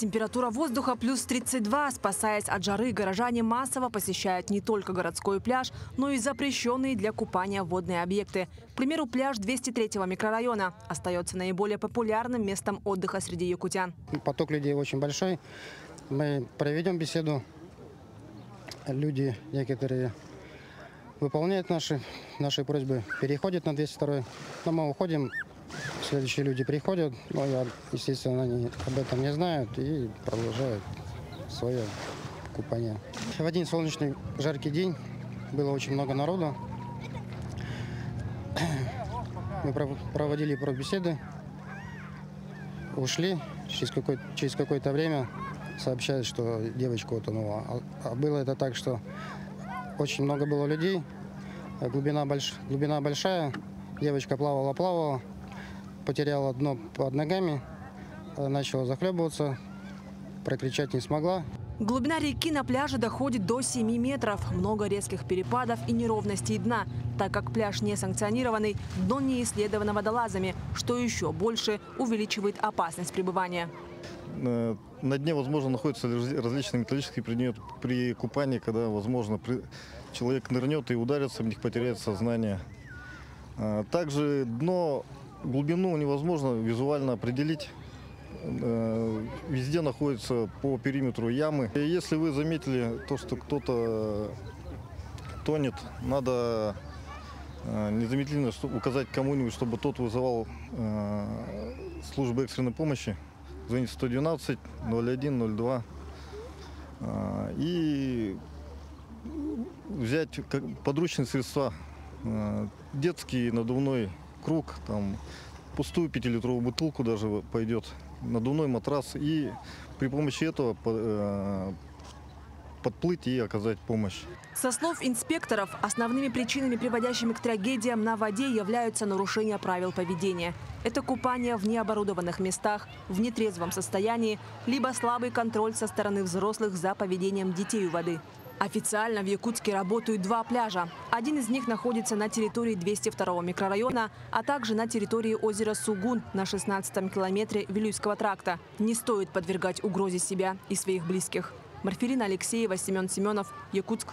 Температура воздуха плюс 32. Спасаясь от жары, горожане массово посещают не только городской пляж, но и запрещенные для купания водные объекты. К примеру, пляж 203-го микрорайона остается наиболее популярным местом отдыха среди якутян. Поток людей очень большой. Мы проведем беседу. Люди некоторые выполняют наши просьбы, переходят на 202-й. Но мы уходим. Следующие люди приходят, но естественно, они об этом не знают и продолжают свое купание. В один солнечный жаркий день было очень много народу. Мы проводили беседы, ушли. Через какое-то время сообщают, что девочка утонула. А было это так, что очень много было людей, глубина большая, девочка плавала. Потеряла дно под ногами, начала захлебываться, прокричать не смогла. Глубина реки на пляже доходит до 7 метров. Много резких перепадов и неровностей дна. Так как пляж не санкционированный, дно не исследовано водолазами, что еще больше увеличивает опасность пребывания. На дне, возможно, находятся различные металлические предметы при купании, когда, возможно, человек нырнет и ударится в них, потеряет сознание. Также глубину невозможно визуально определить. Везде находятся по периметру ямы. И если вы заметили то, что кто-то тонет, надо незамедлительно указать кому-нибудь, чтобы тот вызывал службу экстренной помощи. Звонить 112, 01, 02 и взять подручные средства. Детский надувной круг, там пустую 5-литровую бутылку даже пойдет, надувной матрас, и при помощи этого подплыть и оказать помощь. Со слов инспекторов, основными причинами, приводящими к трагедиям на воде, являются нарушения правил поведения. Это купание в необорудованных местах, в нетрезвом состоянии, либо слабый контроль со стороны взрослых за поведением детей у воды. Официально в Якутске работают 2 пляжа. Один из них находится на территории 202-го микрорайона, а также на территории озера Сугун на 16-м километре Вилюйского тракта. Не стоит подвергать угрозе себя и своих близких. Марфелина Алексеева, Семен Семенов, Якутск.